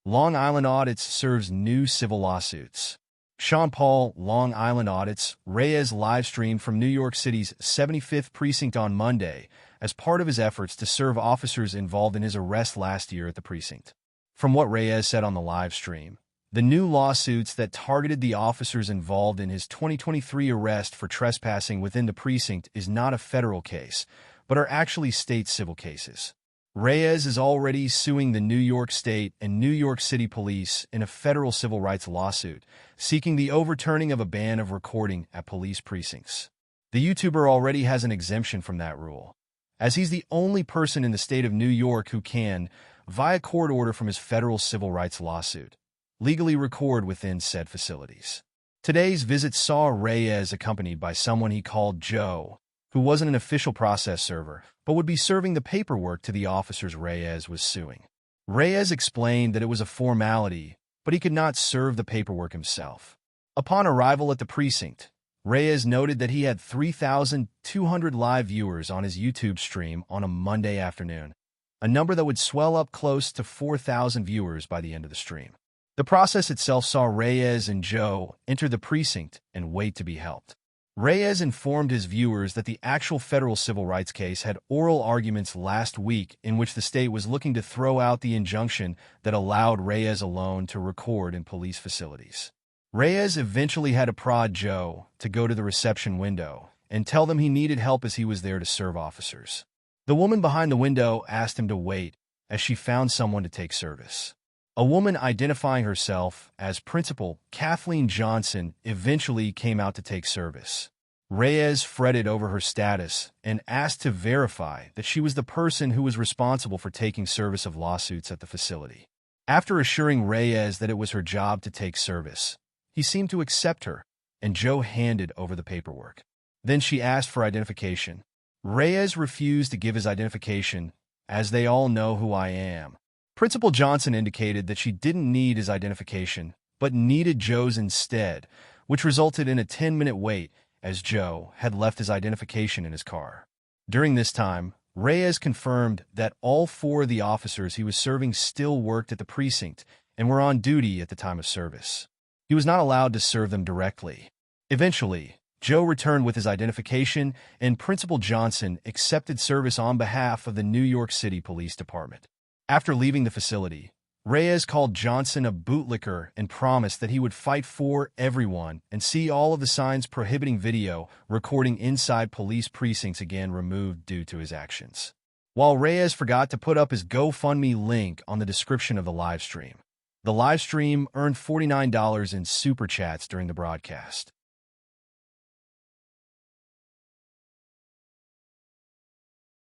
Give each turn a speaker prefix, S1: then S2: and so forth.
S1: Long Island Audits serves new civil lawsuits. SeanPaul, Long Island Audits, Reyes live-streamed from New York City's 75th precinct on Monday as part of his efforts to serve officers involved in his arrest last year at the precinct. From what Reyes said on the live stream, the new lawsuits that targeted the officers involved in his 2023 arrest for trespassing within the precinct is not a federal case, but are actually state civil cases. Reyes is already suing the New York State and New York City police in a federal civil rights lawsuit, seeking the overturning of a ban of recording at police precincts. The YouTuber already has an exemption from that rule, as he's the only person in the state of New York who can, via court order from his federal civil rights lawsuit, legally record within said facilities. Today's visit saw Reyes accompanied by someone he called Joe, who wasn't an official process server, but would be serving the paperwork to the officers Reyes was suing. Reyes explained that it was a formality, but he could not serve the paperwork himself. Upon arrival at the precinct, Reyes noted that he had 3,200 live viewers on his YouTube stream on a Monday afternoon, a number that would swell up close to 4,000 viewers by the end of the stream. The process itself saw Reyes and Joe enter the precinct and wait to be helped. Reyes informed his viewers that the actual federal civil rights case had oral arguments last week in which the state was looking to throw out the injunction that allowed Reyes alone to record in police facilities. Reyes eventually had to prod Joe to go to the reception window and tell them he needed help as he was there to serve officers. The woman behind the window asked him to wait as she found someone to take service. A woman identifying herself as Principal Kathleen Johnson eventually came out to take service. Reyes fretted over her status and asked to verify that she was the person who was responsible for taking service of lawsuits at the facility. After assuring Reyes that it was her job to take service, he seemed to accept her, and Joe handed over the paperwork. Then she asked for identification. Reyes refused to give his identification, as they all know who I am. Principal Johnson indicated that she didn't need his identification, but needed Joe's instead, which resulted in a 10-minute wait as Joe had left his identification in his car. During this time, Reyes confirmed that all 4 of the officers he was serving still worked at the precinct and were on duty at the time of service. He was not allowed to serve them directly. Eventually, Joe returned with his identification, and Principal Johnson accepted service on behalf of the New York City Police Department. After leaving the facility, Reyes called Johnson a bootlicker and promised that he would fight for everyone and see all of the signs prohibiting video recording inside police precincts again removed due to his actions. While Reyes forgot to put up his GoFundMe link on the description of the live stream. The live stream earned $49 in super chats during the broadcast.